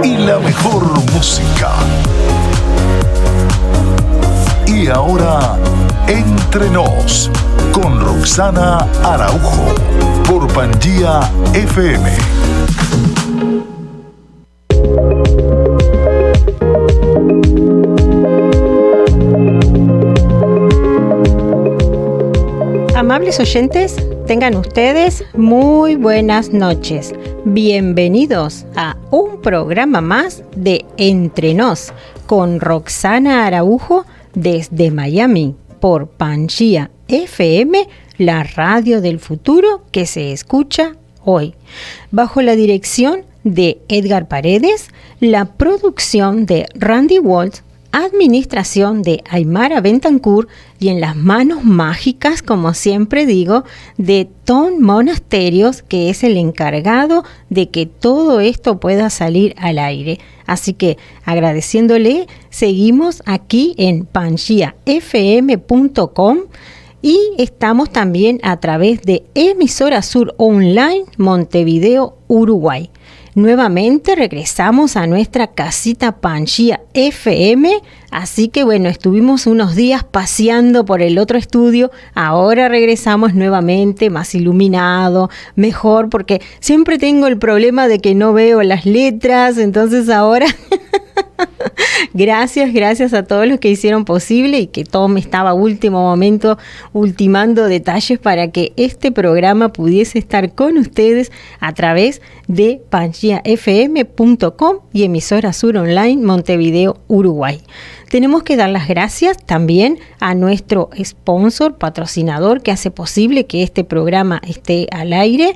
y la mejor música. Y ahora, Entre Nos, con Roxana Araujo, por Pangía FM. Amables oyentes, tengan ustedes muy buenas noches. Bienvenidos a un programa más de Entre Nos con Roxana Araujo desde Miami por Pangía FM, la radio del futuro que se escucha hoy. Bajo la dirección de Edgar Paredes, la producción de Randy Waltz, administración de Aymara Bentancur y en las manos mágicas, como siempre digo, de Tom Monasterios, que es el encargado de que todo esto pueda salir al aire. Así que agradeciéndole, seguimos aquí en pangiafm.com y estamos también a través de Emisora Sur Online Montevideo, Uruguay. Nuevamente regresamos a nuestra casita Pangía FM, así que bueno, estuvimos unos días paseando por el otro estudio, ahora regresamos nuevamente más iluminado, mejor, porque siempre tengo el problema de que no veo las letras, entonces ahora... Gracias a todos los que hicieron posible y que Tom estaba a último momento ultimando detalles para que este programa pudiese estar con ustedes a través de pangiafm.com y Emisora Sur Online Montevideo, Uruguay. Tenemos que dar las gracias también a nuestro sponsor, patrocinador, que hace posible que este programa esté al aire.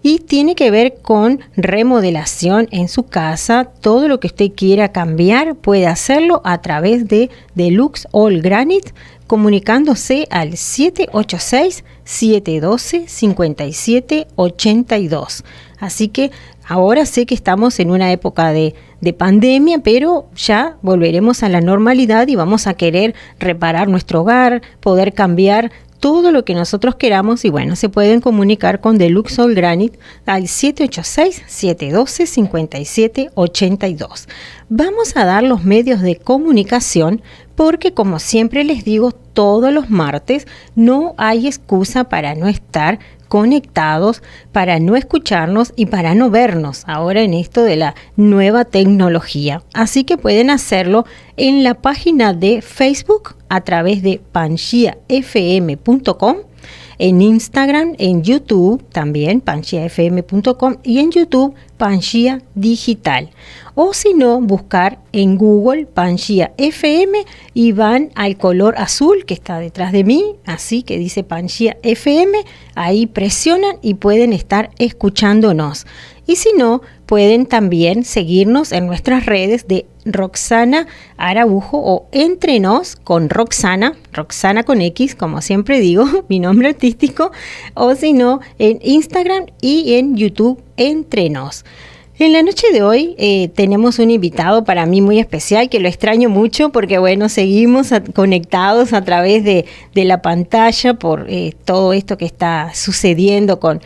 Y tiene que ver con remodelación en su casa. Todo lo que usted quiera cambiar puede hacerlo a través de Deluxe All Granite, comunicándose al 786-712-5782. Así que ahora sé que estamos en una época de pandemia, pero ya volveremos a la normalidad y vamos a querer reparar nuestro hogar, poder cambiar todo lo que nosotros queramos y bueno, se pueden comunicar con Deluxe All Granite al 786-712-5782. Vamos a dar los medios de comunicación porque como siempre les digo, todos los martes no hay excusa para no estar conectados, para no escucharnos y para no vernos ahora en esto de la nueva tecnología. Así que pueden hacerlo en la página de Facebook a través de pangiafm.com, en Instagram, en YouTube también, pangiafm.com y en YouTube, Pangía Digital. O si no, buscar en Google Pangía FM y van al color azul que está detrás de mí, así que dice Pangía FM, ahí presionan y pueden estar escuchándonos. Y si no, pueden también seguirnos en nuestras redes de Roxana Araujo o Entre Nos con Roxana con X, como siempre digo, mi nombre artístico, o si no, en Instagram y en YouTube Entre Nos. En la noche de hoy tenemos un invitado para mí muy especial que lo extraño mucho porque bueno, seguimos conectados a través de la pantalla por todo esto que está sucediendo con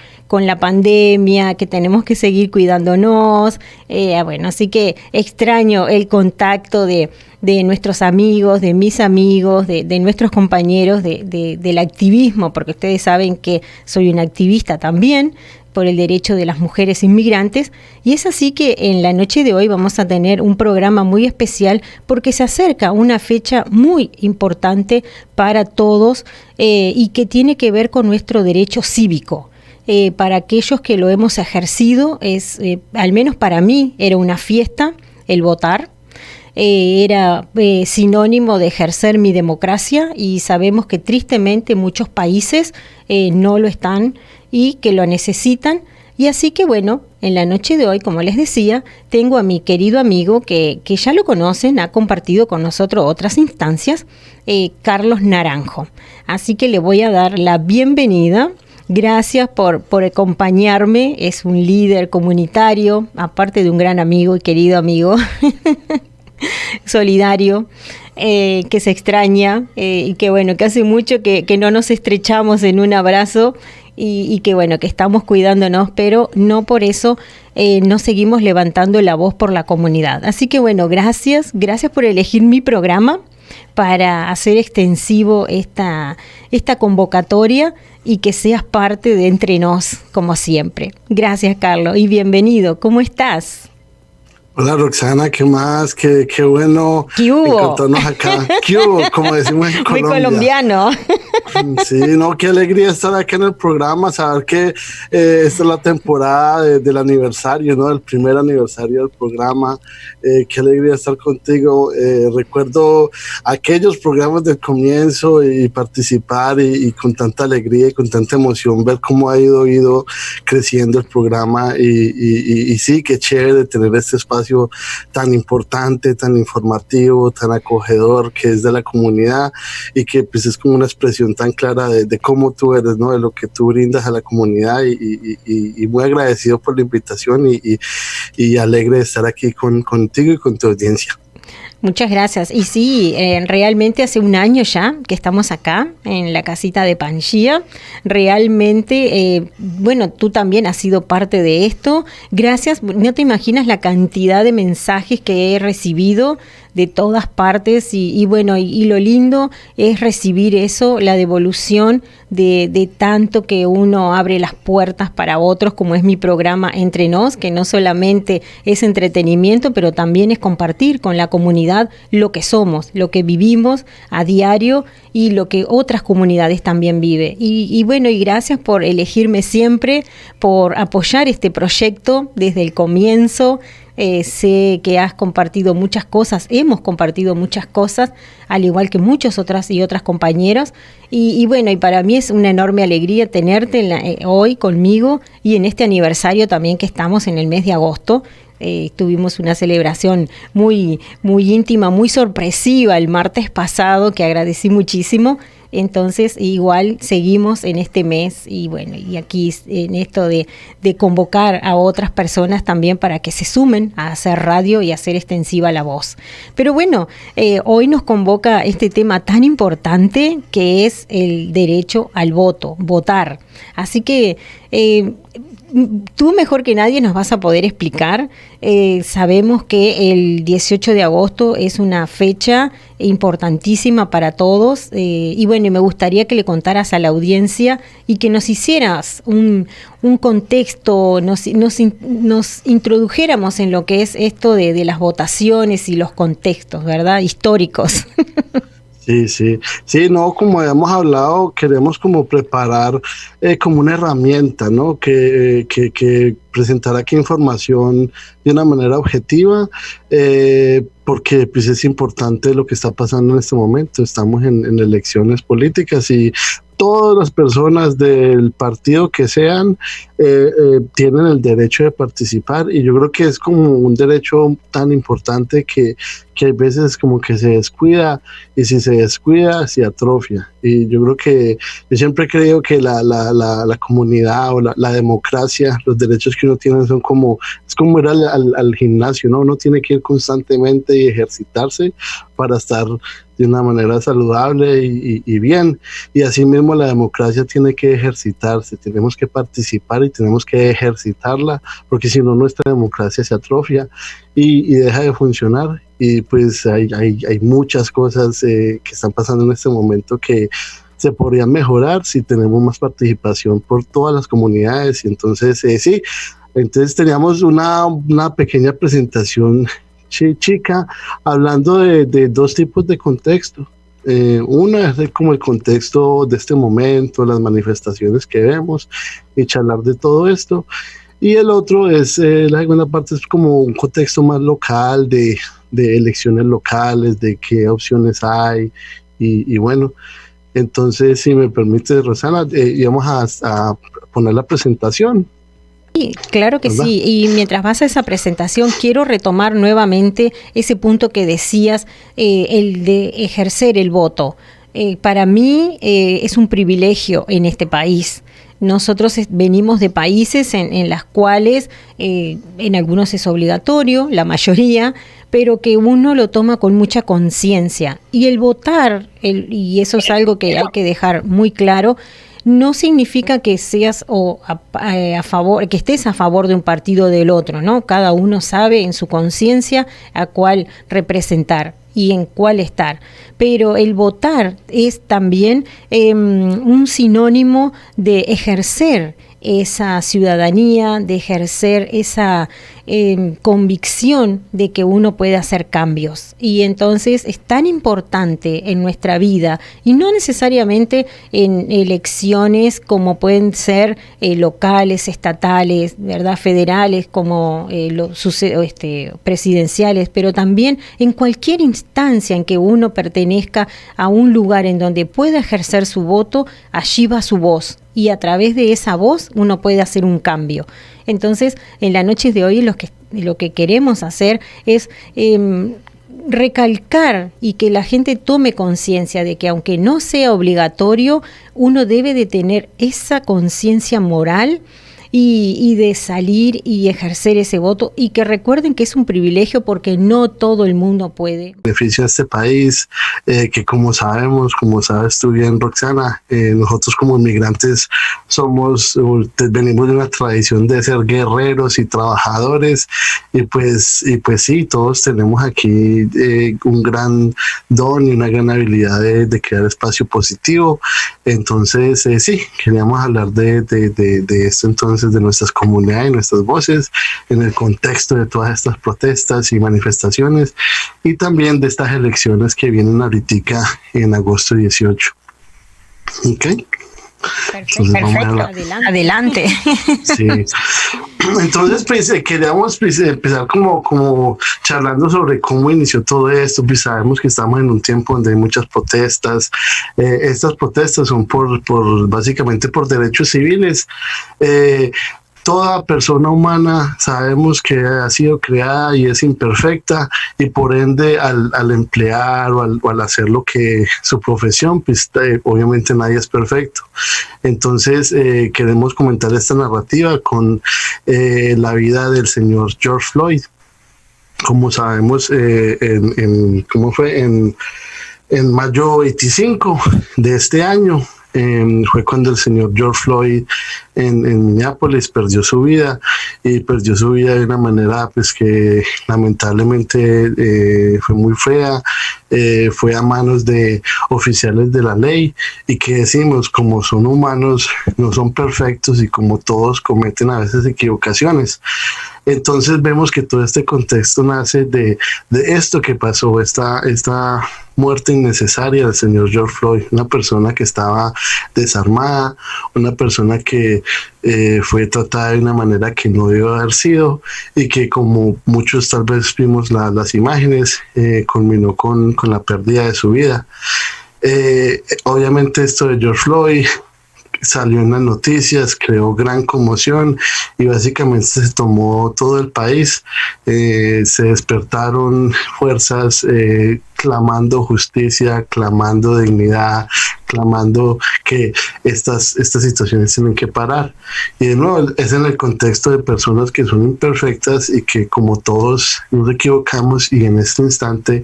la pandemia, que tenemos que seguir cuidándonos, bueno, así que extraño el contacto de nuestros amigos, de mis amigos, de nuestros compañeros del activismo, porque ustedes saben que soy una activista también por el derecho de las mujeres inmigrantes, y es así que en la noche de hoy vamos a tener un programa muy especial porque se acerca una fecha muy importante para todos y que tiene que ver con nuestro derecho cívico. Para aquellos que lo hemos ejercido, al menos para mí, era una fiesta el votar. Era sinónimo de ejercer mi democracia y sabemos que tristemente muchos países no lo están y que lo necesitan. Y así que bueno, en la noche de hoy, como les decía, tengo a mi querido amigo que ya lo conocen, ha compartido con nosotros otras instancias, Carlos Naranjo. Así que le voy a dar la bienvenida. Gracias por acompañarme. Es un líder comunitario, aparte de un gran amigo y querido amigo. Solidario, que se extraña y que bueno, que hace mucho que no nos estrechamos en un abrazo y que bueno, que estamos cuidándonos, pero no por eso nos seguimos levantando la voz por la comunidad. Así que bueno, gracias por elegir mi programa para hacer extensivo esta convocatoria y que seas parte de Entre Nos, como siempre. Gracias, Carlos, y bienvenido. ¿Cómo estás? Hola, Roxana, ¿qué más? Qué bueno ¿Qué hubo? encontrarnos acá. ¿Qué hubo? Como decimos en Colombia. Muy colombiano. Sí, no, qué alegría estar aquí en el programa, saber que esta es la temporada del aniversario, ¿no? El primer aniversario del programa. Qué alegría estar contigo. Recuerdo aquellos programas del comienzo y participar y con tanta alegría y con tanta emoción ver cómo ha ido creciendo el programa y sí, qué chévere tener este espacio tan importante, tan informativo, tan acogedor, que es de la comunidad y que pues es como una expresión tan clara de cómo tú eres, ¿no? De lo que tú brindas a la comunidad y muy agradecido por la invitación y alegre de estar aquí contigo y con tu audiencia. Muchas gracias. Y sí, realmente hace un año ya que estamos acá en la casita de Pangía. Realmente, bueno, tú también has sido parte de esto. Gracias. No te imaginas la cantidad de mensajes que he recibido de todas partes y bueno, y lo lindo es recibir eso, la devolución de tanto que uno abre las puertas para otros, como es mi programa Entre Nos, que no solamente es entretenimiento, pero también es compartir con la comunidad lo que somos, lo que vivimos a diario y lo que otras comunidades también viven. Y bueno, y gracias por elegirme siempre, por apoyar este proyecto desde el comienzo. Sé que has compartido muchas cosas, hemos compartido muchas cosas, al igual que muchos otras compañeros. Y bueno, y para mí es una enorme alegría tenerte hoy conmigo y en este aniversario también que estamos en el mes de agosto. Tuvimos una celebración muy íntima, muy sorpresiva el martes pasado, que agradecí muchísimo. Entonces igual seguimos en este mes y bueno, y aquí en esto de convocar a otras personas también para que se sumen a hacer radio y hacer extensiva la voz. Pero bueno, hoy nos convoca este tema tan importante que es el derecho al voto, votar. Así que tú mejor que nadie nos vas a poder explicar. Sabemos que el 18 de agosto es una fecha importantísima para todos y bueno, y me gustaría que le contaras a la audiencia y que nos hicieras un contexto, nos introdujéramos en lo que es esto de las votaciones y los contextos, ¿verdad? Históricos. Sí, no, como habíamos hablado, queremos como preparar como una herramienta, ¿no? Que presentar aquí información de una manera objetiva, porque pues es importante lo que está pasando en este momento. Estamos en elecciones políticas y todas las personas del partido que sean tienen el derecho de participar y yo creo que es como un derecho tan importante que hay veces como que se descuida y si se descuida se atrofia y yo creo que yo siempre he creído que la comunidad o la democracia, los derechos que uno tiene son como, es como ir al gimnasio, ¿no? Uno tiene que ir constantemente y ejercitarse para estar de una manera saludable y bien. Y así mismo la democracia tiene que ejercitarse, tenemos que participar y tenemos que ejercitarla, porque si no nuestra democracia se atrofia y deja de funcionar. Y pues hay muchas cosas que están pasando en este momento que se podrían mejorar si tenemos más participación por todas las comunidades. Y entonces, sí, entonces teníamos una pequeña presentación chica, hablando de dos tipos de contexto. Una es como el contexto de este momento, las manifestaciones que vemos y charlar de todo esto. Y el otro es, la segunda parte es como un contexto más local, de elecciones locales, de qué opciones hay. Y bueno, entonces, si me permite, Rosana, íbamos a poner la presentación. Sí, claro que ¿verdad? Sí, y mientras vas a esa presentación quiero retomar nuevamente ese punto que decías, el de ejercer el voto. Para mí es un privilegio en este país. Nosotros venimos de países en las cuales en algunos es obligatorio, la mayoría, pero que uno lo toma con mucha conciencia. Y el votar, y eso es algo que hay que dejar muy claro, no significa que seas a favor, que estés a favor de un partido o del otro, ¿no? Cada uno sabe en su conciencia a cuál representar y en cuál estar. Pero el votar es también un sinónimo de ejercer esa ciudadanía, de ejercer esa convicción de que uno puede hacer cambios. Y entonces es tan importante en nuestra vida, y no necesariamente en elecciones como pueden ser locales, estatales, ¿verdad?, federales, como presidenciales, pero también en cualquier instancia en que uno pertenezca a un lugar en donde pueda ejercer su voto, allí va su voz. Y a través de esa voz uno puede hacer un cambio. Entonces, en la noche de hoy lo que queremos hacer es recalcar y que la gente tome conciencia de que aunque no sea obligatorio, uno debe de tener esa conciencia moral y de salir y ejercer ese voto, y que recuerden que es un privilegio porque no todo el mundo puede. Beneficia a este país, que como sabes tú bien, Roxana, nosotros como inmigrantes venimos de una tradición de ser guerreros y trabajadores, y pues sí, todos tenemos aquí un gran don y una gran habilidad de crear espacio positivo. Entonces sí, queríamos hablar de esto, entonces, de nuestras comunidades y nuestras voces en el contexto de todas estas protestas y manifestaciones, y también de estas elecciones que vienen ahorita en agosto 18. ¿Ok? Perfecto. Adelante. Sí. Entonces, pues queríamos empezar como charlando sobre cómo inició todo esto. Pues sabemos que estamos en un tiempo donde hay muchas protestas. Estas protestas son básicamente por derechos civiles. Toda persona humana sabemos que ha sido creada y es imperfecta, y por ende al emplear o al hacer lo que su profesión, pues obviamente nadie es perfecto. Entonces queremos comentar esta narrativa con la vida del señor George Floyd. Como sabemos, en mayo 25 de este año, fue cuando el señor George Floyd en Minneapolis perdió su vida, y perdió su vida de una manera pues que lamentablemente fue muy fea. Fue a manos de oficiales de la ley, y que decimos, como son humanos, no son perfectos, y como todos cometen a veces equivocaciones. Entonces vemos que todo este contexto nace de esto que pasó, esta muerte innecesaria del señor George Floyd, una persona que estaba desarmada, una persona que fue tratada de una manera que no debió haber sido, y que, como muchos tal vez vimos las imágenes, culminó con la pérdida de su vida. Obviamente esto de George Floyd salió en las noticias, creó gran conmoción, y básicamente se tomó todo el país. Se despertaron fuerzas clamando justicia, clamando dignidad, clamando que estas situaciones tienen que parar. Y de nuevo, es en el contexto de personas que son imperfectas y que, como todos, nos equivocamos, y en este instante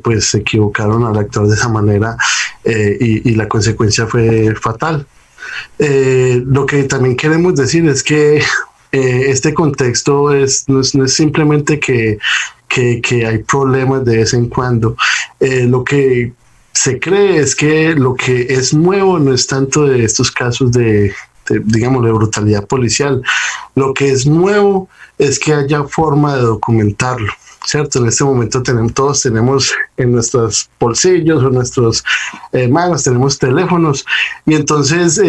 pues se equivocaron al actuar de esa manera, y la consecuencia fue fatal. Lo que también queremos decir es que este contexto no es simplemente que hay problemas de vez en cuando. Lo que se cree es que lo que es nuevo no es tanto de estos casos de brutalidad policial. Lo que es nuevo es que haya forma de documentarlo, ¿cierto? En este momento todos tenemos en nuestros bolsillos o en nuestras manos, tenemos teléfonos, y entonces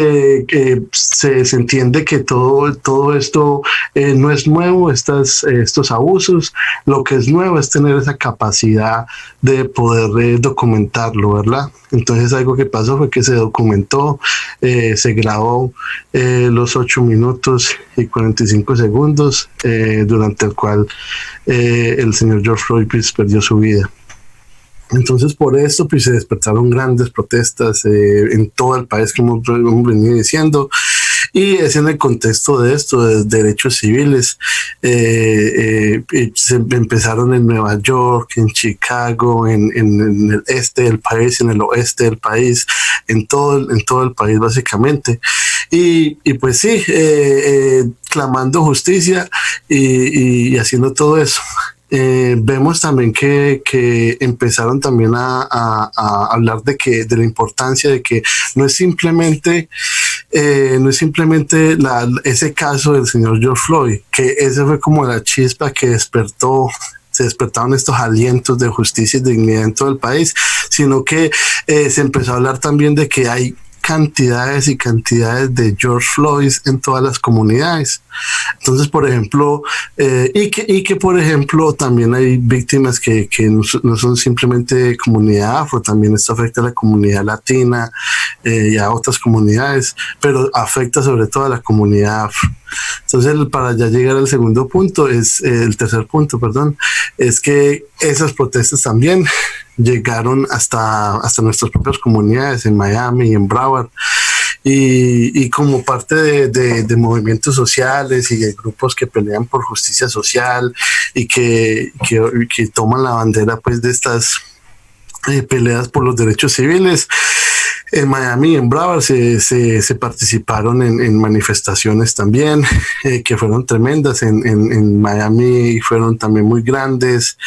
se entiende que todo esto no es nuevo, estos abusos. Lo que es nuevo es tener esa capacidad de poder documentarlo, ¿verdad? Entonces algo que pasó fue que se documentó, se grabó los 8 minutos y 45 segundos durante el cual el señor George Floyd pues perdió su vida. Entonces, por esto pues se despertaron grandes protestas en todo el país, como hemos venido diciendo, Y es en el contexto de esto, de derechos civiles. Se empezaron en Nueva York, en Chicago, en el este del país, en el oeste del país, en todo el país básicamente. Y pues sí, clamando justicia y haciendo todo eso. Vemos también que empezaron también a hablar de la importancia de que no es simplemente ese caso del señor George Floyd, que ese fue como la chispa que se despertaron estos alientos de justicia y dignidad en todo el país, sino que se empezó a hablar también de que hay cantidades y cantidades de George Floyd en todas las comunidades. Entonces, por ejemplo, por ejemplo también hay víctimas que no son simplemente comunidad afro, también esto afecta a la comunidad latina y a otras comunidades, pero afecta sobre todo a la comunidad afro. Entonces, para ya llegar al segundo punto, el tercer punto, perdón, es que esas protestas también llegaron hasta nuestras propias comunidades en Miami y en Broward, y como parte de movimientos sociales y de grupos que pelean por justicia social y que toman la bandera pues de estas peleas por los derechos civiles. En Miami y en Broward se participaron en manifestaciones también, que fueron tremendas. En Miami fueron también muy grandes,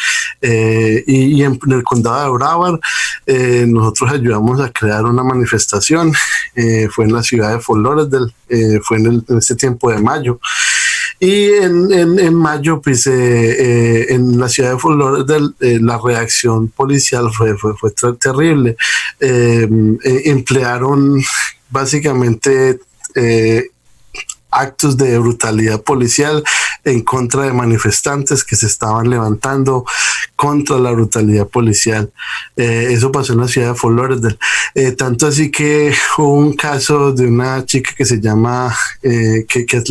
y en el condado de Broward nosotros ayudamos a crear una manifestación. Fue en la ciudad de Fort Lauderdale, fue en este tiempo de mayo. Y en mayo, pues en la ciudad de Fort Lauderdale, la reacción policial fue terrible. Emplearon básicamente actos de brutalidad policial en contra de manifestantes que se estaban levantando contra la brutalidad policial. Eso pasó en la ciudad de Fort Lauderdale. Tanto así que hubo un caso de una chica que se llama, que es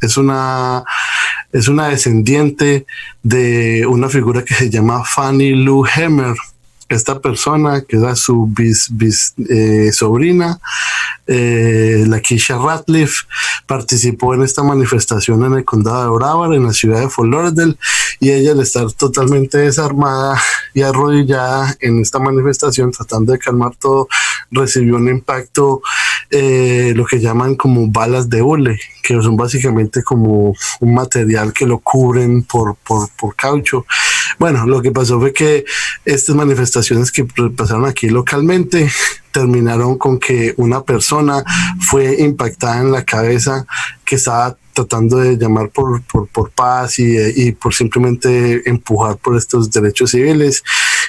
es una descendiente de una figura que se llama Fannie Lou Hamer. Esta persona, que era su sobrina, Lakeisha Ratliff, participó en esta manifestación en el condado de Broward, en la ciudad de Fort Lauderdale, y ella, al estar totalmente desarmada y arrodillada en esta manifestación, tratando de calmar todo, recibió un impacto, lo que llaman como balas de hule, que son básicamente como un material que lo cubren por caucho. Bueno, lo que pasó fue que estas manifestaciones que pasaron aquí localmente terminaron con que una persona fue impactada en la cabeza, que estaba tratando de llamar por paz y por simplemente empujar por estos derechos civiles,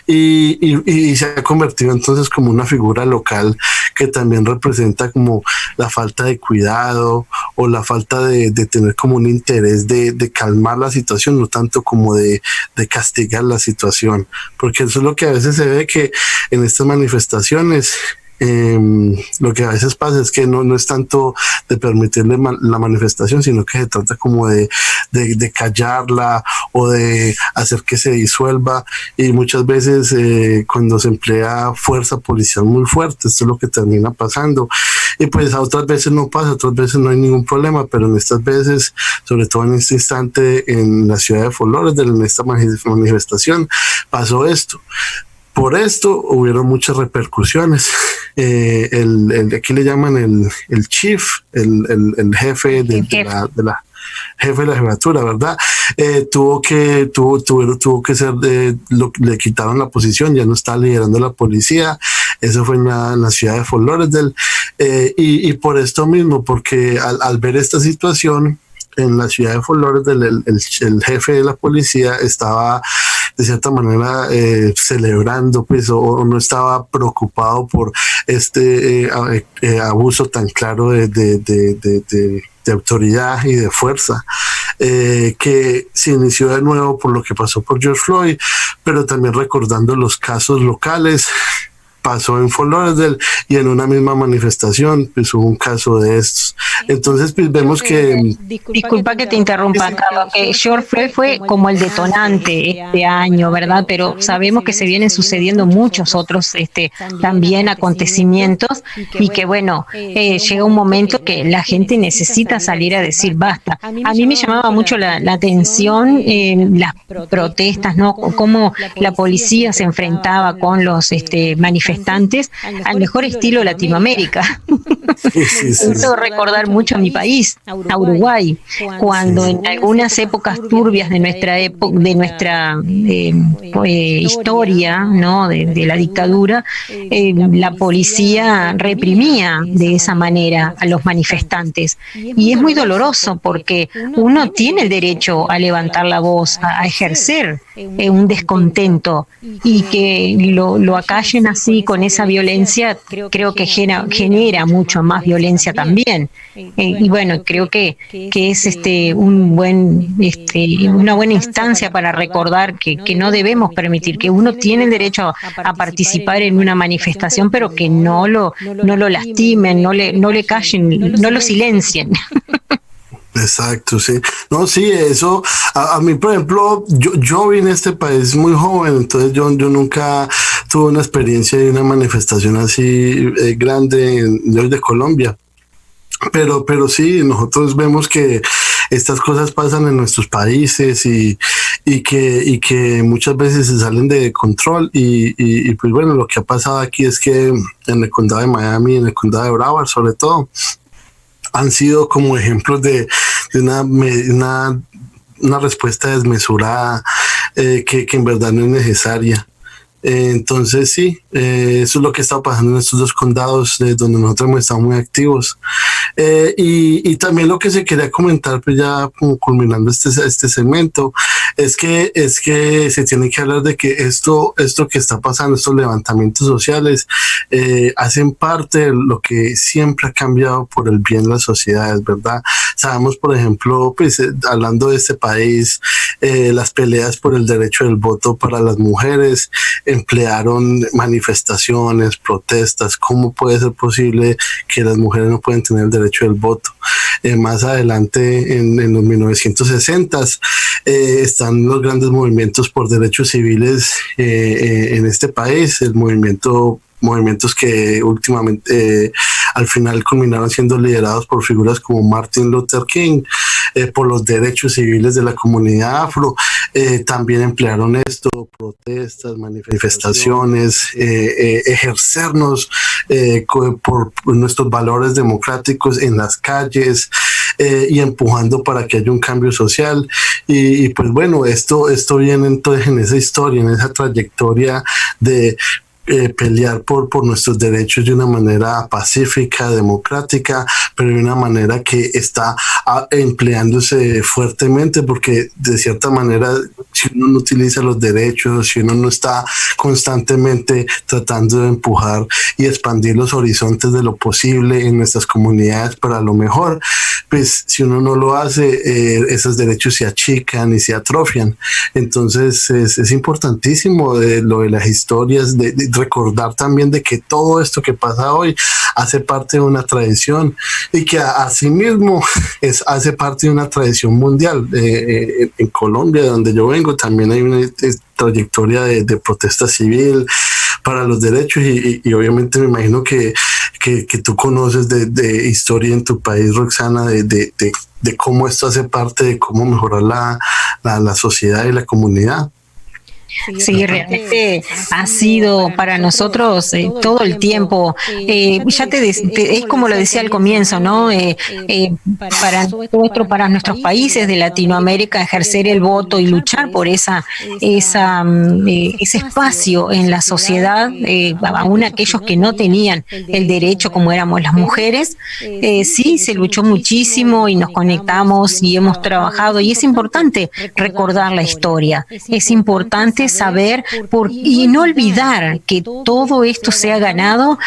y se ha convertido entonces como una figura local que también representa como la falta de cuidado o la falta de tener como un interés de calmar la situación, no tanto como de castigar la situación, porque eso es lo que a veces se ve, que en estas manifestaciones lo que a veces pasa es que no es tanto de permitirle la manifestación, sino que se trata como de callarla o de hacer que se disuelva, y muchas veces cuando se emplea fuerza policial muy fuerte, esto es lo que termina pasando. Y pues a otras veces no pasa, otras veces no hay ningún problema, pero en estas veces, sobre todo en este instante en la ciudad de Fort Lauderdale, en esta manifestación, pasó esto. Por esto hubieron muchas repercusiones. Aquí le llaman el chief, el jefe de la jefe de la jefatura, ¿verdad? Tuvo que ser, le quitaron la posición, ya no está liderando la policía. Eso fue en la ciudad de Fort Lauderdale. Y por esto mismo, porque al ver esta situación en la ciudad de Fort Lauderdale, el jefe de la policía estaba de cierta manera celebrando, pues, o no estaba preocupado por este abuso tan claro de autoridad y de fuerza, que se inició de nuevo por lo que pasó por George Floyd, pero también recordando los casos locales pasó en Fort Lauderdale y en una misma manifestación pues hubo un caso de estos. Entonces pues vemos que... Disculpa que te interrumpa, Carlos, que George Floyd fue como el detonante este año, ¿verdad? Pero sabemos que se vienen sucediendo muchos otros también acontecimientos y que bueno, llega un momento que la gente necesita salir a decir basta. A mí me llamaba mucho la atención las protestas, ¿no? Cómo la policía se enfrentaba con los manifestantes al mejor estilo Latinoamérica. Sí. Hizo recordar mucho a mi país, a Uruguay, cuando en algunas épocas turbias de nuestra historia, ¿no? de la dictadura, la policía reprimía de esa manera a los manifestantes. Y es muy doloroso porque uno tiene el derecho a levantar la voz, a ejercer un descontento, y que lo acallen así con esa violencia, creo que genera mucho más violencia también. Y bueno, creo que es una buena instancia para recordar que no debemos permitir, que uno tiene el derecho a participar en una manifestación, pero que no lo lastimen, no le callen, no lo silencien. Exacto, sí. No, sí, eso, a mí, por ejemplo, yo vine a este país muy joven, entonces yo nunca tuve una experiencia de una manifestación así grande de Colombia. Pero sí, nosotros vemos que estas cosas pasan en nuestros países y que muchas veces se salen de control y pues bueno, lo que ha pasado aquí es que en el condado de Miami, en el condado de Broward sobre todo, han sido como ejemplos de una respuesta desmesurada que en verdad no es necesaria. Entonces sí, eso es lo que está pasando en estos dos condados donde nosotros hemos estado muy activos. Y también lo que se quería comentar, pues ya como culminando este segmento, es que se tiene que hablar de que esto que está pasando, estos levantamientos sociales, hacen parte de lo que siempre ha cambiado por el bien de las sociedades, ¿verdad? Sabemos, por ejemplo, pues hablando de este país, las peleas por el derecho del voto para las mujeres emplearon manifestaciones, protestas. ¿Cómo puede ser posible que las mujeres no pueden tener el derecho del voto? Más adelante, en los 1960s, están los grandes movimientos por derechos civiles en este país, movimientos que últimamente al final culminaron siendo liderados por figuras como Martin Luther King, por los derechos civiles de la comunidad afro. También emplearon esto, protestas, manifestaciones, ejercernos por nuestros valores democráticos en las calles, y empujando para que haya un cambio social. Y pues bueno, esto viene entonces en esa historia, en esa trayectoria de pelear por nuestros derechos de una manera pacífica, democrática, pero de una manera que está empleándose fuertemente, porque de cierta manera, si uno no utiliza los derechos, si uno no está constantemente tratando de empujar y expandir los horizontes de lo posible en nuestras comunidades para lo mejor, pues si uno no lo hace, esos derechos se achican y se atrofian. Entonces es importantísimo lo de las historias, de recordar también de que todo esto que pasa hoy hace parte de una tradición y que asimismo hace parte de una tradición mundial. En Colombia, de donde yo vengo, también hay una trayectoria de protesta civil para los derechos y obviamente me imagino que tú conoces de historia en tu país, Roxana, de cómo esto hace parte de cómo mejorar la sociedad y la comunidad. Sí, realmente ha sido para nosotros todo el tiempo, ya es como lo decía al comienzo, ¿no? Para nuestros países de Latinoamérica ejercer el voto y luchar por ese espacio en la sociedad, aún aquellos que no tenían el derecho como éramos las mujeres, sí, se luchó muchísimo y nos conectamos y hemos trabajado, y es importante recordar la historia, es importante importante saber y no olvidar que todo esto se ha ganado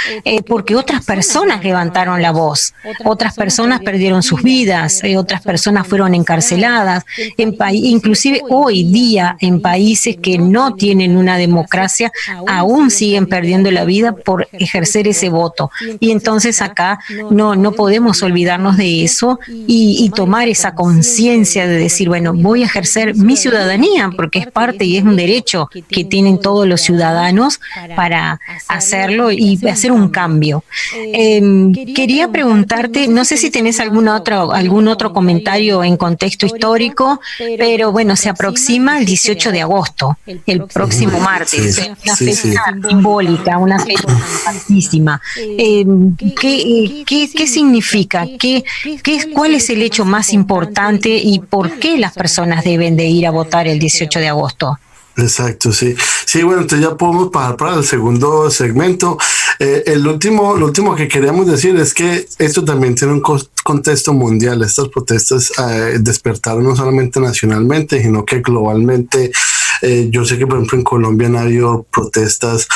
porque otras personas levantaron la voz, otras personas perdieron sus vidas, otras personas fueron encarceladas, inclusive hoy día en países que no tienen una democracia aún siguen perdiendo la vida por ejercer ese voto. Y entonces acá no podemos olvidarnos de eso y tomar esa conciencia de decir, bueno, voy a ejercer mi ciudadanía porque es parte y es un derecho que tienen todos los ciudadanos para hacerlo y hacer un cambio. Quería preguntarte, no sé si tenés algún otro comentario en contexto histórico, pero bueno, se aproxima el 18 de agosto, el próximo martes, una fecha simbólica, una fecha importantísima. ¿Qué significa? ¿Cuál es el hecho más importante y por qué las personas deben de ir a votar el 18 de agosto? Exacto, sí. Sí, bueno, entonces ya podemos pasar para el segundo segmento. Lo último que queríamos decir es que esto también tiene un contexto mundial. Estas protestas despertaron no solamente nacionalmente, sino que globalmente. Yo sé que, por ejemplo, en Colombia han habido protestas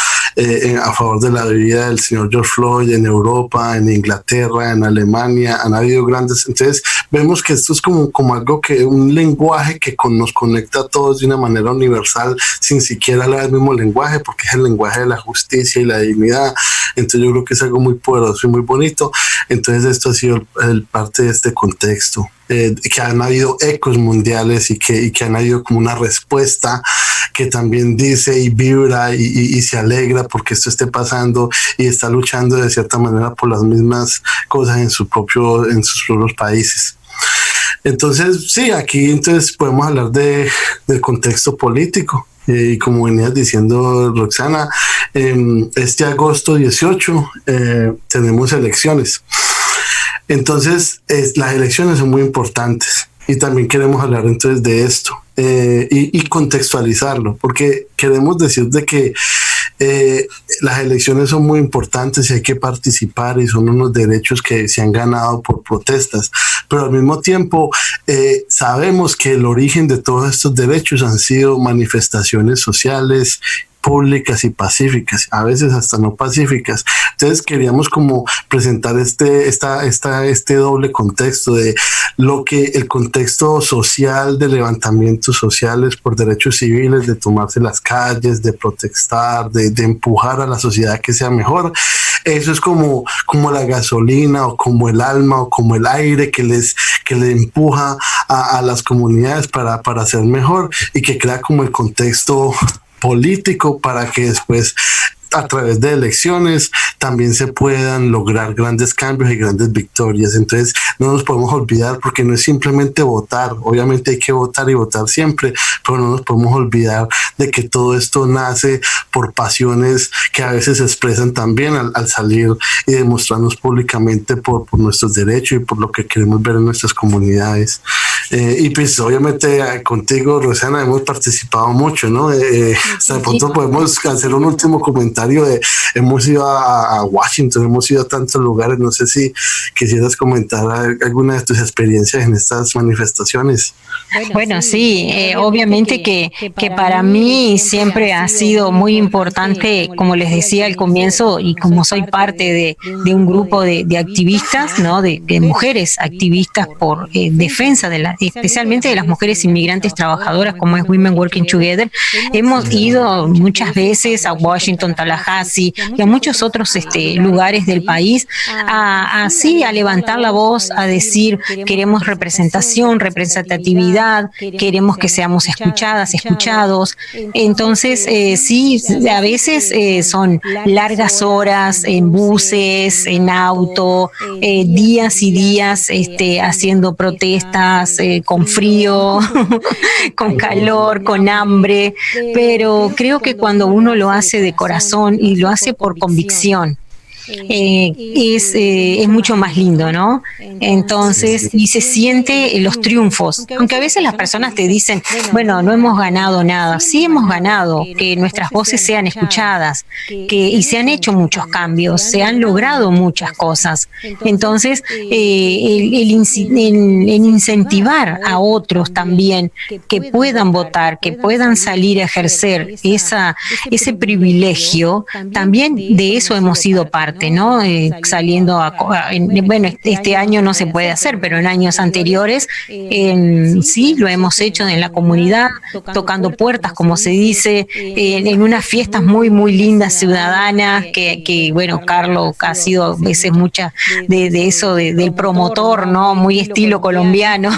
a favor de la vida del señor George Floyd, en Europa, en Inglaterra, en Alemania, han habido grandes. Entonces, vemos que esto es como algo un lenguaje que nos conecta a todos de una manera universal, sin siquiera hablar el mismo lenguaje, porque es el lenguaje de la justicia y la dignidad. Entonces, yo creo que es algo muy poderoso y muy bonito. Entonces, esto ha sido parte de este contexto. Que han habido ecos mundiales y que han habido como una respuesta que también dice y vibra y se alegra porque esto esté pasando y está luchando de cierta manera por las mismas cosas en sus propios países. Entonces, sí, aquí entonces podemos hablar del contexto político. Y como venías diciendo, Roxana, este agosto 18 tenemos elecciones. Entonces, las elecciones son muy importantes y también queremos hablar entonces de esto y contextualizarlo, porque queremos decir de que las elecciones son muy importantes y hay que participar y son unos derechos que se han ganado por protestas, pero al mismo tiempo sabemos que el origen de todos estos derechos han sido manifestaciones sociales, públicas y pacíficas, a veces hasta no pacíficas. Entonces queríamos como presentar este doble contexto de lo que el contexto social de levantamientos sociales por derechos civiles, de tomarse las calles, de protestar, de empujar a la sociedad que sea mejor. Eso es como la gasolina o como el alma o como el aire que le empuja a las comunidades para ser mejor y que crea como el contexto político para que después a través de elecciones también se puedan lograr grandes cambios y grandes victorias. Entonces no nos podemos olvidar, porque no es simplemente votar, obviamente hay que votar y votar siempre, pero no nos podemos olvidar de que todo esto nace por pasiones que a veces se expresan también al salir y demostrarnos públicamente por nuestros derechos y por lo que queremos ver en nuestras comunidades. Y pues obviamente contigo, Rosana, hemos participado mucho, ¿no? Hasta de pronto podemos hacer un último comentario. Hemos ido a Washington, hemos ido a tantos lugares. No sé si quisieras comentar alguna de tus experiencias en estas manifestaciones. Bueno, sí, obviamente que para mí siempre ha sido muy importante, como les decía al comienzo, y como soy parte de un grupo de activistas, ¿no? De mujeres activistas por defensa especialmente de las mujeres inmigrantes trabajadoras, como es Women Working Together. Hemos ido muchas veces a Washington, Tallahassee y a muchos otros lugares del país a levantar la voz, a decir queremos representatividad, queremos que seamos escuchadas, escuchados. Entonces, sí, a veces son largas horas en buses, en auto, días y días haciendo protestas, con frío, con calor, con hambre, pero creo que cuando uno lo hace de corazón y lo hace por convicción es mucho más lindo, ¿no? Entonces, y se siente los triunfos, aunque a veces las personas te dicen, bueno, no hemos ganado nada. Sí hemos ganado, que nuestras voces sean escuchadas, y se han hecho muchos cambios, se han logrado muchas cosas. Entonces, el incentivar a otros también que puedan votar, que puedan salir a ejercer ese privilegio, también de eso hemos sido parte, ¿no? Saliendo bueno, este año no se puede hacer, pero en años anteriores sí lo hemos hecho en la comunidad, tocando puertas, como se dice, en unas fiestas muy, muy lindas ciudadanas, que bueno, Carlos ha sido a veces mucha de eso, del promotor, ¿no? Muy estilo colombiano.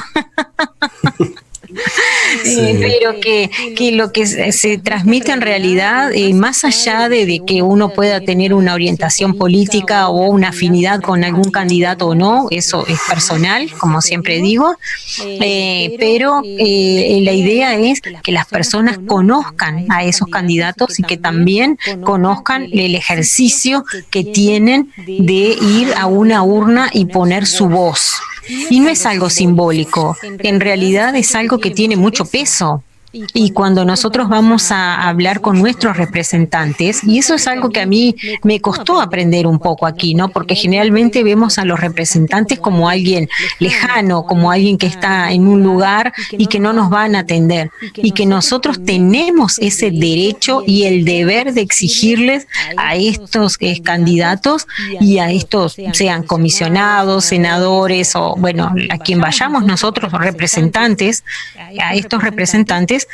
Pero que lo que se transmite en realidad, más allá de que uno pueda tener una orientación política o una afinidad con algún candidato o no, eso es personal, como siempre digo, pero la idea es que las personas conozcan a esos candidatos y que también conozcan el ejercicio que tienen de ir a una urna y poner su voz. Y no es algo simbólico, en realidad es algo que tiene mucho peso. Y cuando nosotros vamos a hablar con nuestros representantes, y eso es algo que a mí me costó aprender un poco aquí, ¿no? Porque generalmente vemos a los representantes como alguien lejano, como alguien que está en un lugar y que no nos van a atender. Y que nosotros tenemos ese derecho y el deber de exigirles a estos candidatos y a estos, sean comisionados, senadores o, bueno, a quien vayamos nosotros, representantes, a estos representantes,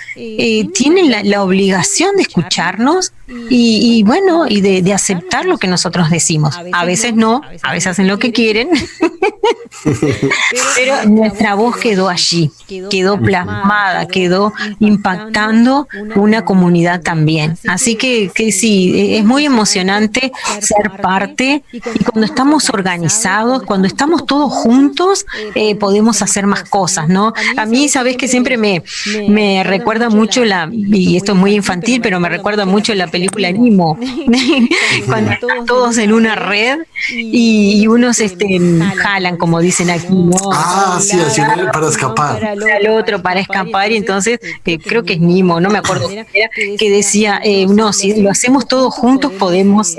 tienen la obligación de escucharnos y bueno, y de aceptar lo que nosotros decimos. A veces no, a veces hacen lo que quieren, pero nuestra voz quedó allí, quedó plasmada, quedó impactando una comunidad también. Así que sí, es muy emocionante ser parte, y cuando estamos organizados, cuando estamos todos juntos, podemos hacer más cosas, ¿no? A mí, sabes que siempre me recuerda mucho y esto es muy infantil, pero me recuerda mucho la película Nemo, cuando están todos en una red y unos jalan, como dicen aquí, ¿no? Sí, así para escapar. Al otro para escapar, y entonces creo que es Nemo, no me acuerdo, que decía, no, si lo hacemos todos juntos podemos,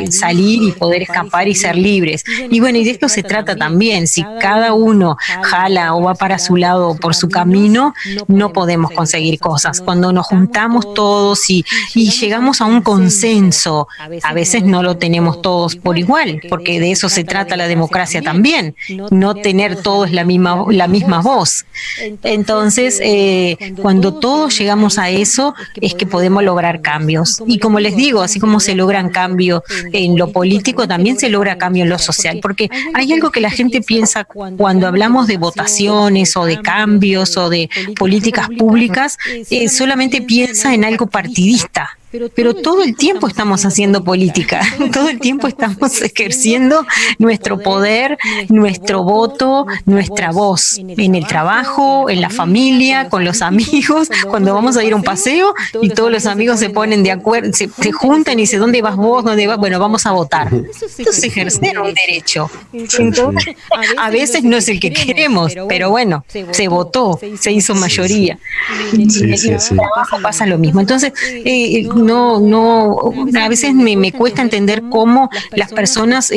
salir y poder escapar y ser libres. Y bueno, y de esto se trata también, si cada uno jala o va para su lado o por su camino, no podemos conseguir cosas. Cuando nos juntamos todos y llegamos a un consenso, a veces no lo tenemos todos por igual, porque de eso se trata la democracia también, no tener todos la misma voz. Entonces, cuando todos llegamos a eso, es que podemos lograr cambios. Y como les digo, así como se logran cambios en lo político, también se logra cambio en lo social, porque hay algo que la gente piensa cuando hablamos de votaciones o de cambios o de políticas públicas, solamente piensa en algo partidista. Pero todo el tiempo estamos haciendo política, todo el tiempo estamos ejerciendo nuestro poder, nuestro voto, nuestra voz, en el trabajo, en la familia, con los amigos, cuando vamos a ir a un paseo y todos los amigos se ponen de acuerdo, se juntan y dicen, ¿dónde vas vos? ¿Dónde vas? Bueno, vamos a votar. Esto es ejercer un derecho. Entonces, a veces no es el que queremos, pero bueno, se votó, se hizo mayoría. En el trabajo pasa lo mismo. Entonces, a veces me cuesta entender cómo las personas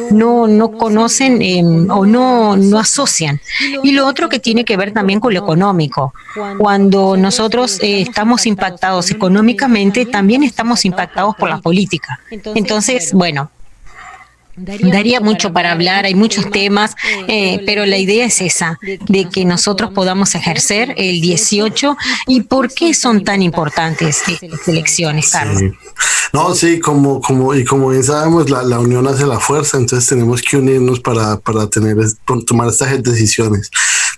no conocen o no asocian. Y lo otro que tiene que ver también con lo económico. Cuando nosotros estamos impactados económicamente, también estamos impactados por la política. Entonces, bueno, daría mucho para hablar, hay muchos temas, pero la idea es esa, de que nosotros podamos ejercer el 18. ¿Y por qué son tan importantes estas elecciones, Carlos? Sí. No, sí, como bien sabemos, la unión hace la fuerza, entonces tenemos que unirnos para tomar estas decisiones.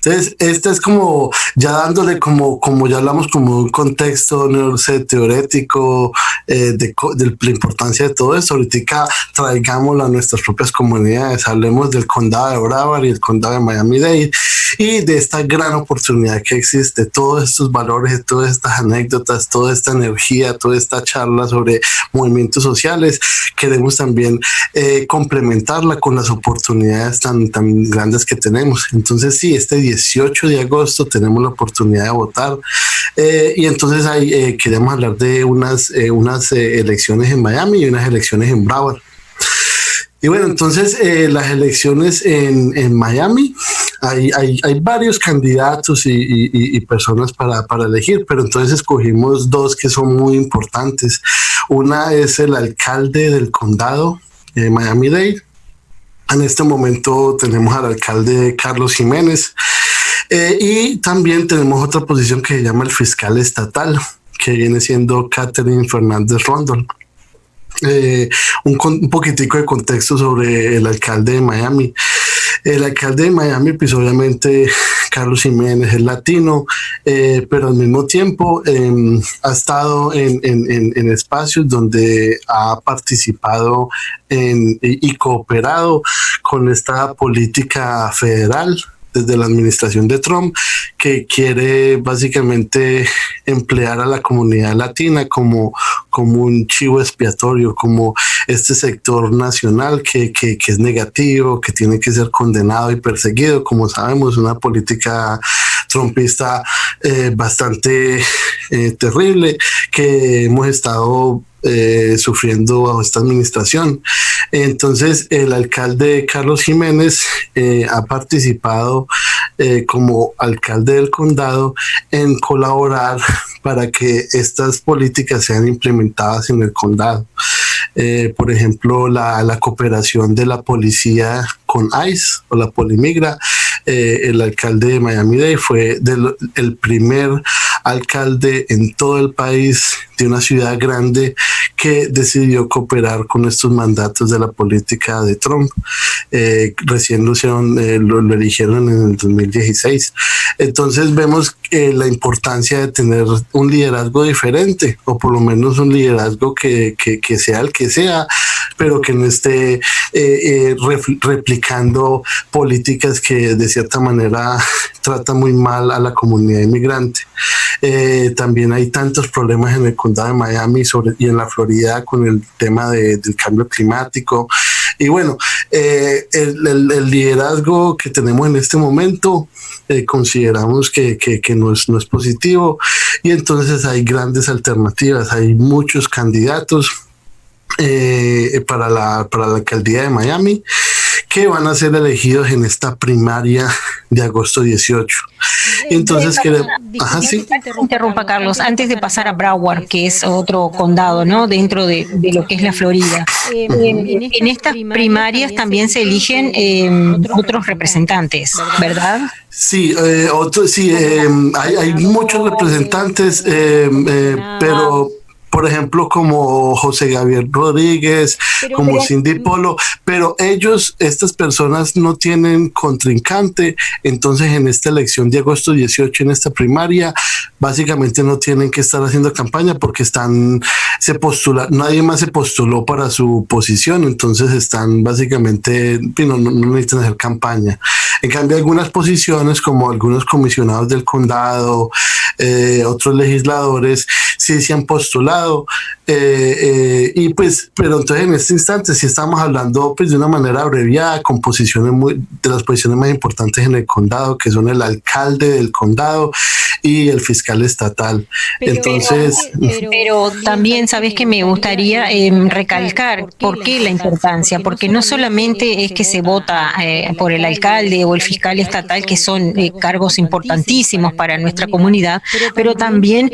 Entonces, este es como ya dándole como ya hablamos como un contexto, no sé, teorético de la importancia de todo esto. Ahorita traigámoslo a nuestras propias comunidades, hablemos del condado de Broward y el condado de Miami-Dade y de esta gran oportunidad que existe, todos estos valores, todas estas anécdotas, toda esta energía, toda esta charla sobre movimientos sociales. Queremos también complementarla con las oportunidades tan grandes que tenemos. Entonces sí, este 18 de agosto tenemos la oportunidad de votar y entonces ahí queremos hablar de unas elecciones en Miami y unas elecciones en Broward. Y bueno, entonces las elecciones en Miami, hay varios candidatos y personas para elegir, pero entonces escogimos dos que son muy importantes. Una es el alcalde del condado de Miami-Dade. En este momento tenemos al alcalde Carlos Jiménez y también tenemos otra posición que se llama el fiscal estatal, que viene siendo Catherine Fernández Rondón. Un poquitico de contexto sobre el alcalde de Miami. El alcalde de Miami, pues obviamente Carlos Jiménez es latino, pero al mismo tiempo ha estado en espacios donde ha participado y cooperado con esta política federal desde la administración de Trump, que quiere básicamente emplear a la comunidad latina como un chivo expiatorio, como este sector nacional que es negativo, que tiene que ser condenado y perseguido. Como sabemos, una política trumpista bastante terrible que hemos estado sufriendo bajo esta administración. Entonces el alcalde Carlos Jiménez ha participado como alcalde del condado en colaborar para que estas políticas sean implementadas en el condado. Por ejemplo, la cooperación de la policía con ICE o la Polimigra. El alcalde de Miami-Dade fue el primer alcalde en todo el país de una ciudad grande que decidió cooperar con estos mandatos de la política de Trump. Recién lo eligieron en el 2016. Entonces vemos la importancia de tener un liderazgo diferente, o por lo menos un liderazgo que sea el que sea, pero que no esté replicando políticas que de cierta manera tratan muy mal a la comunidad inmigrante. También hay tantos problemas en el condado de Miami y en la Florida con el tema del cambio climático. Y bueno, el liderazgo que tenemos en este momento consideramos que no es positivo, y entonces hay grandes alternativas, hay muchos candidatos para la alcaldía de Miami que van a ser elegidos en esta primaria de agosto 18. Entonces queremos... Ajá, sí. Interrumpa, Carlos, antes de pasar a Broward, que es otro condado, ¿no?, dentro de lo que es la Florida. En estas primarias también se eligen otros representantes, ¿verdad? Sí, hay muchos representantes, pero... Por ejemplo, como José Gabriel Rodríguez, como Cindy Polo, pero estas personas no tienen contrincante, entonces en esta elección de agosto 18, en esta primaria, básicamente no tienen que estar haciendo campaña porque nadie más se postuló para su posición, entonces están básicamente, no necesitan hacer campaña. En cambio, algunas posiciones, como algunos comisionados del condado, otros legisladores, sí se han postulado. Y pues, pero entonces en este instante sí estamos hablando pues de una manera abreviada, con posiciones de las posiciones más importantes en el condado, que son el alcalde del condado y el fiscal estatal. Pero también sabes que me gustaría recalcar por qué la importancia, porque no solamente es que se vota por el alcalde o el fiscal estatal, que son cargos importantísimos para nuestra comunidad, pero también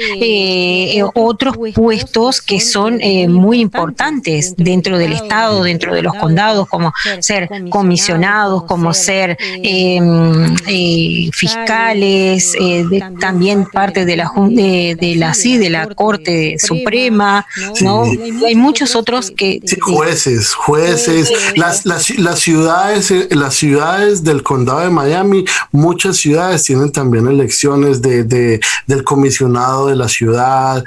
otros puestos que son muy importantes dentro del Estado, dentro de los condados, como ser comisionados, como ser fiscales, también parte de la Corte Suprema, ¿no? Hay muchos otros que... Sí, jueces, las ciudades del condado de Miami, muchas ciudades tienen también elecciones del comisionado de la ciudad,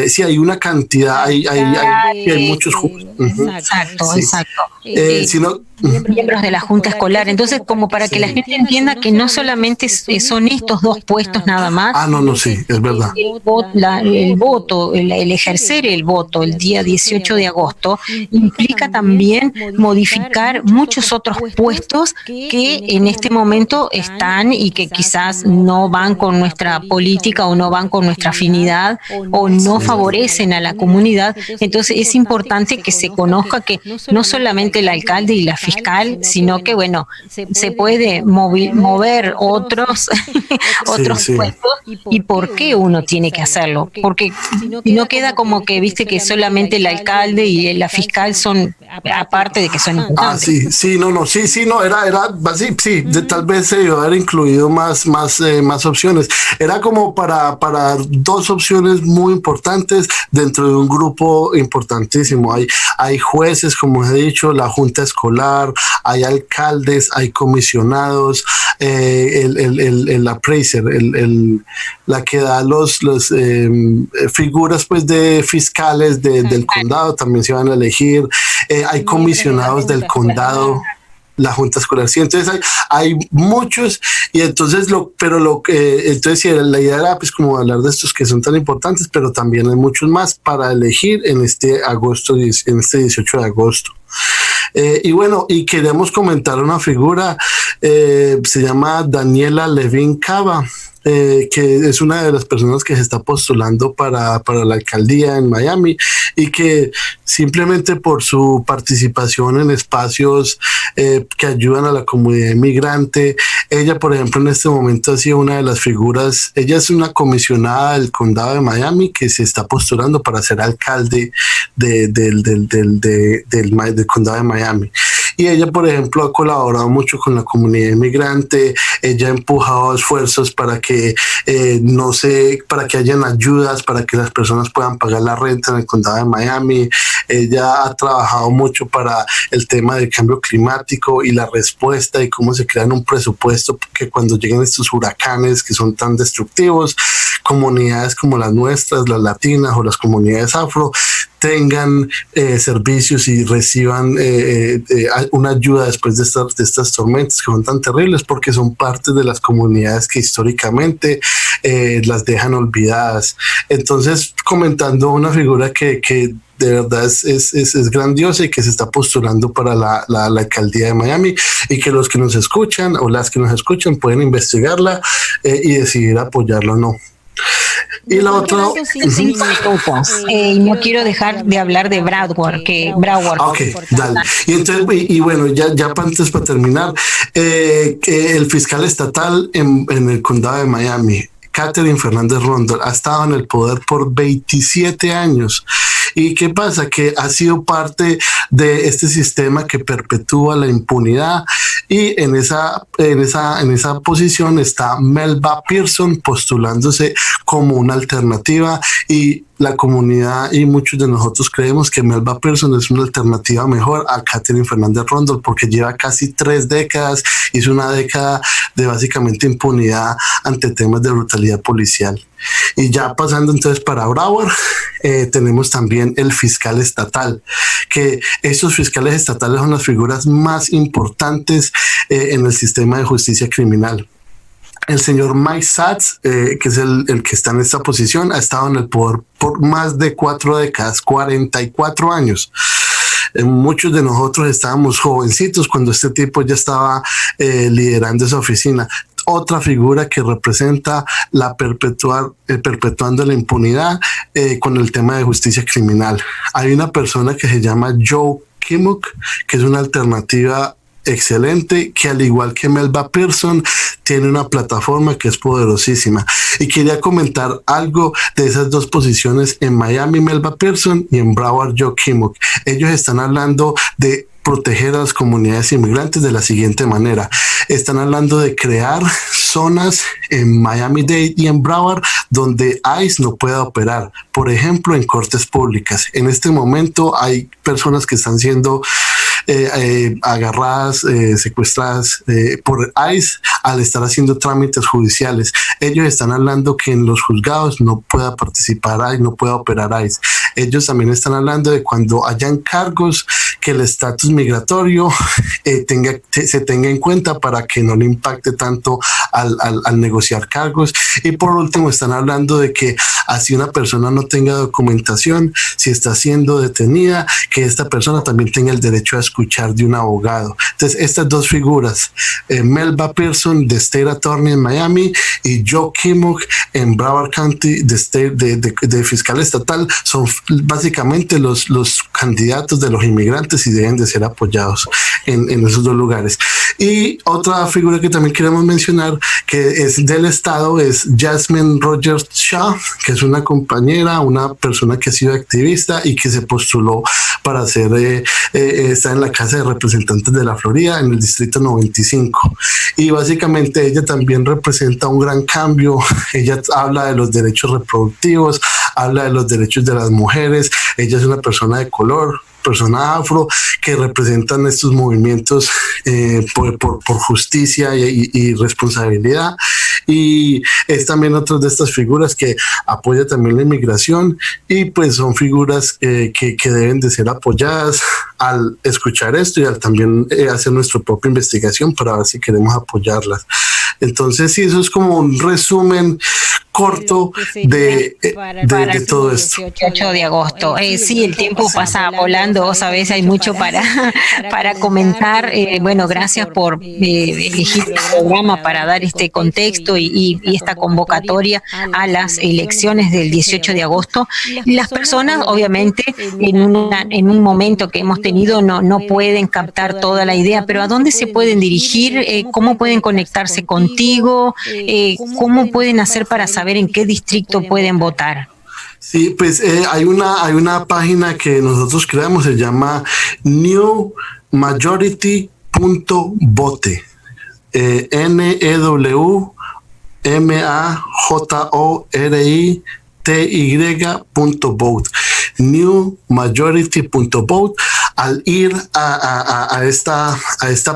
sí, hay una cantidad, hay muchos. Exacto. Miembros de la Junta Escolar. Entonces, como para que la gente entienda que no solamente son estos dos puestos nada más. Sí, es verdad. El voto, el ejercer el voto el día 18 de agosto implica también modificar muchos otros puestos que en este momento están y que quizás no van con nuestra política o no van con nuestra afinidad o no favorecen a la comunidad. Entonces, es importante que se conozca que no solamente el alcalde y la fiscal, sino que, bueno, se puede mover otros puestos. ¿Y por qué uno tiene que hacerlo? Porque si no queda como que, viste, que solamente el alcalde y la fiscal son, aparte de que son importantes. Tal vez se debió haber incluido más opciones. Era como para dos opciones muy importantes dentro de un grupo importantísimo. Hay jueces, como he dicho, la junta escolar, hay alcaldes, hay comisionados, el appraiser, la que da los figuras pues de fiscales del condado también se van a elegir, hay comisionados del condado, la junta escolar, sí, entonces hay muchos, y entonces entonces sí, la idea era pues como hablar de estos que son tan importantes, pero también hay muchos más para elegir en este 18 de agosto. Y bueno, y queremos comentar una figura, se llama Daniela Levin Cava, que es una de las personas que se está postulando para la alcaldía en Miami, y que simplemente por su participación en espacios que ayudan a la comunidad inmigrante, ella, por ejemplo, en este momento ha sido una de las figuras. Ella es una comisionada del condado de Miami que se está postulando para ser alcalde del condado de Miami. Y ella, por ejemplo, ha colaborado mucho con la comunidad inmigrante. Ella ha empujado esfuerzos para que para que hayan ayudas, para que las personas puedan pagar la renta en el condado de Miami. Ella ha trabajado mucho para el tema del cambio climático y la respuesta, y cómo se crean un presupuesto que cuando lleguen estos huracanes que son tan destructivos, comunidades como las nuestras, las latinas o las comunidades afro, tengan servicios y reciban una ayuda después de estas tormentas que son tan terribles, porque son parte de las comunidades que históricamente las dejan olvidadas. Entonces, comentando una figura que de verdad es grandiosa y que se está postulando para la alcaldía de Miami, y que los que nos escuchan o las que nos escuchan pueden investigarla y decidir apoyarla o no. Y la otra, y no quiero dejar de hablar de Broward. Ok, dale. Y entonces, y bueno, ya para terminar, el fiscal estatal en el condado de Miami, Catherine Fernández Rondón, ha estado en el poder por 27 años. ¿Y qué pasa? Que ha sido parte de este sistema que perpetúa la impunidad, y en esa posición está Melba Pearson postulándose como una alternativa, y la comunidad y muchos de nosotros creemos que Melba Pearson es una alternativa mejor a Catherine Fernández Rondón, porque lleva casi 3 décadas, hizo una década de básicamente impunidad ante temas de brutalidad policial. Y ya pasando entonces para Broward, tenemos también el fiscal estatal, que estos fiscales estatales son las figuras más importantes en el sistema de justicia criminal. El señor Mike Satz, que es el que está en esta posición, ha estado en el poder por más de 4 décadas, 44 años. Muchos de nosotros estábamos jovencitos cuando este tipo ya estaba liderando esa oficina. Otra figura que representa perpetuando la impunidad con el tema de justicia criminal. Hay una persona que se llama Joe Kimmock, que es una alternativa excelente, que al igual que Melba Pearson, tiene una plataforma que es poderosísima. Y quería comentar algo de esas dos posiciones en Miami, Melba Pearson, y en Broward, Joe Kimmock. Ellos están hablando de proteger a las comunidades inmigrantes de la siguiente manera. Están hablando de crear zonas en Miami-Dade y en Broward donde ICE no pueda operar. Por ejemplo, en cortes públicas. En este momento hay personas que están siendo agarradas, secuestradas por ICE al estar haciendo trámites judiciales. Ellos están hablando que en los juzgados no pueda participar ICE, no pueda operar ICE. Ellos también están hablando de cuando hayan cargos que el estatus migratorio se tenga en cuenta para que no le impacte tanto al negociar cargos. Y por último están hablando de que así una persona no tenga documentación, si está siendo detenida, que esta persona también tenga el derecho a escuchar de un abogado. Entonces estas dos figuras, Melba Pearson de State Attorney en Miami y Joe Kimmock en Broward County de fiscal estatal, son básicamente los candidatos de los inmigrantes y deben de ser apoyados en esos dos lugares. Y otra figura que también queremos mencionar que es del estado es Jasmine Rogers Shaw, que es una compañera, una persona que ha sido activista y que se postuló para está en la Casa de Representantes de la Florida en el distrito 95, y básicamente ella también representa un gran cambio. Ella habla de los derechos reproductivos, habla de los derechos de las mujeres. Ella es una persona de color, persona afro, que representan estos movimientos por justicia y responsabilidad, y es también otra de estas figuras que apoya también la inmigración, y pues son figuras que deben de ser apoyadas al escuchar esto y al también hacer nuestra propia investigación para ver si queremos apoyarlas. Entonces sí, eso es como un resumen corto de todo esto. 18 de agosto. Sí, el tiempo pasa volando, vos sabés, hay mucho para comentar. Bueno, gracias por elegir el programa para dar este contexto y esta convocatoria a las elecciones del 18 de agosto. Las personas, obviamente, en un momento que hemos tenido, no pueden captar toda la idea, pero ¿a dónde se pueden dirigir? ¿Cómo pueden conectarse contigo? ¿Cómo pueden hacer para saber en qué distrito pueden votar? Sí, pues hay una página que nosotros creamos, se llama newmajority.vote, NEWMAJORITY.vote, newmajority.vote. Al ir a esta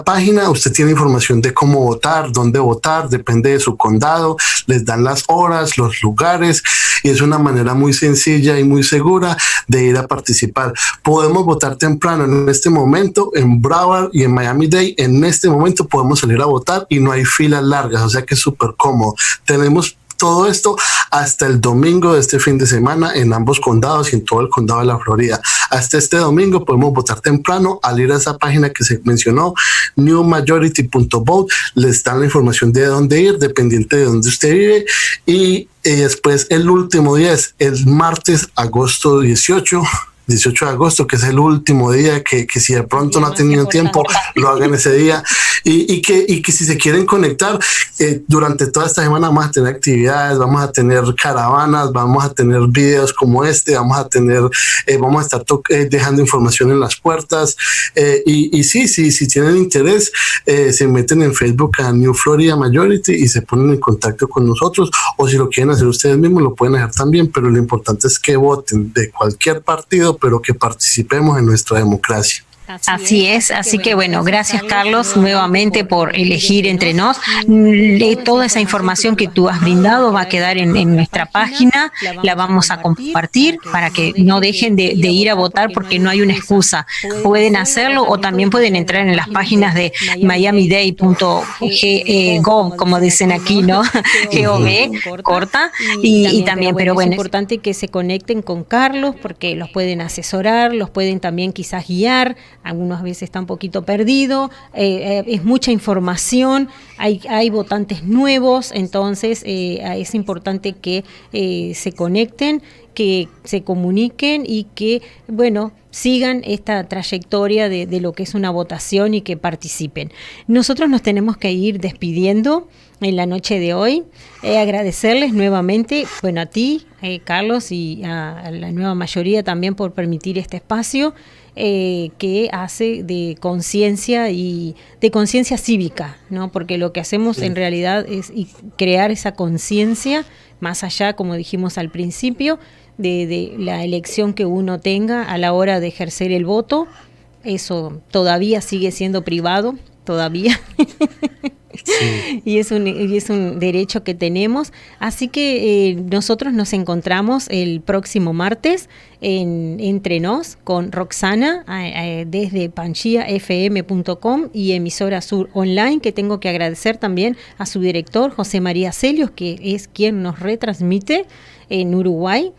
página, usted tiene información de cómo votar, dónde votar, depende de su condado, les dan las horas, los lugares, y es una manera muy sencilla y muy segura de ir a participar. Podemos votar temprano en este momento en Broward y en Miami-Dade. En este momento podemos salir a votar y no hay filas largas, o sea que es súper cómodo. Tenemos todo esto hasta el domingo de este fin de semana en ambos condados y en todo el condado de la Florida. Hasta este domingo podemos votar temprano. Al ir a esa página que se mencionó, newmajority.vote, les dan la información de dónde ir, dependiente de dónde usted vive. Y después el último día es el martes, agosto 18 de agosto, que es el último día que si de pronto no ha tenido tiempo, lo hagan ese día. Y que si se quieren conectar, durante toda esta semana vamos a tener actividades, vamos a tener caravanas, vamos a tener videos como este, vamos a estar dejando información en las puertas. Y sí, si tienen interés, se meten en Facebook a New Florida Majority y se ponen en contacto con nosotros, o si lo quieren hacer ustedes mismos, lo pueden hacer también, pero lo importante es que voten de cualquier partido, pero que participemos en nuestra democracia. Así es, así que bueno, gracias Carlos nuevamente por elegir entre nos. Toda esa información que tú has brindado va a quedar en nuestra página, la vamos a compartir para que no dejen de ir a votar, porque no hay una excusa. Pueden hacerlo o también pueden entrar en las páginas de miamidade.gov, como dicen aquí, ¿no? GOV, corta, y también, pero bueno. Es importante que se conecten con Carlos porque los pueden asesorar, los pueden también quizás guiar. Algunas veces está un poquito perdido, es mucha información, hay votantes nuevos, entonces es importante que se conecten, que se comuniquen y que, bueno, sigan esta trayectoria de lo que es una votación y que participen. Nosotros nos tenemos que ir despidiendo en la noche de hoy. Agradecerles nuevamente, bueno, a ti, Carlos, y a la nueva mayoría también por permitir este espacio que hace de conciencia y de conciencia cívica, ¿no? Porque lo que hacemos en realidad es crear esa conciencia más allá, como dijimos al principio, de la elección que uno tenga a la hora de ejercer el voto. Eso todavía sigue siendo privado, todavía. Sí. y es un derecho que tenemos. Así que nosotros nos encontramos el próximo martes en Entre Nos con Roxana desde pangiafm.com y Emisora Sur Online, que tengo que agradecer también a su director, José María Celios, que es quien nos retransmite en Uruguay.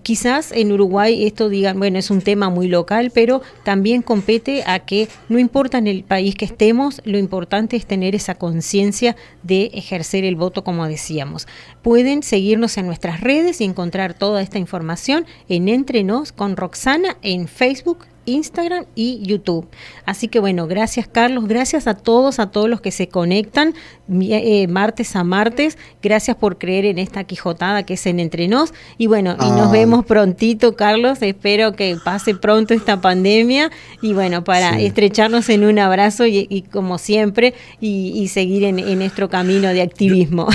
Quizás en Uruguay esto digan, bueno, es un tema muy local, pero también compete a que no importa en el país que estemos, lo importante es tener esa conciencia de ejercer el voto, como decíamos. Pueden seguirnos en nuestras redes y encontrar toda esta información en Entre Nos con Roxana en Facebook, Instagram y YouTube. Así que bueno, gracias Carlos, gracias a todos los que se conectan martes a martes, gracias por creer en esta quijotada que es en Entre Nos, y bueno, y nos vemos prontito, Carlos, espero que pase pronto esta pandemia, y bueno, para estrecharnos en un abrazo y como siempre, y seguir en nuestro camino de activismo.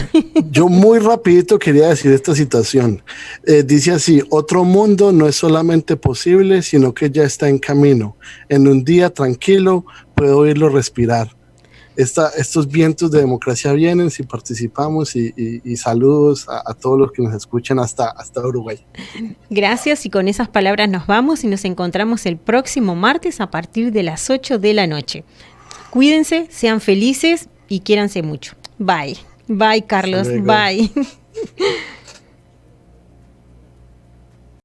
Yo muy rapidito quería decir esta situación, dice así: otro mundo no es solamente posible, sino que ya está en camino. En un día tranquilo puedo oírlo respirar. Estos vientos de democracia vienen si participamos, y saludos a todos los que nos escuchan hasta Uruguay. Gracias, y con esas palabras nos vamos y nos encontramos el próximo martes a partir de las 8 de la noche. Cuídense, sean felices y quiéranse mucho. Bye. Bye, Carlos. Bye.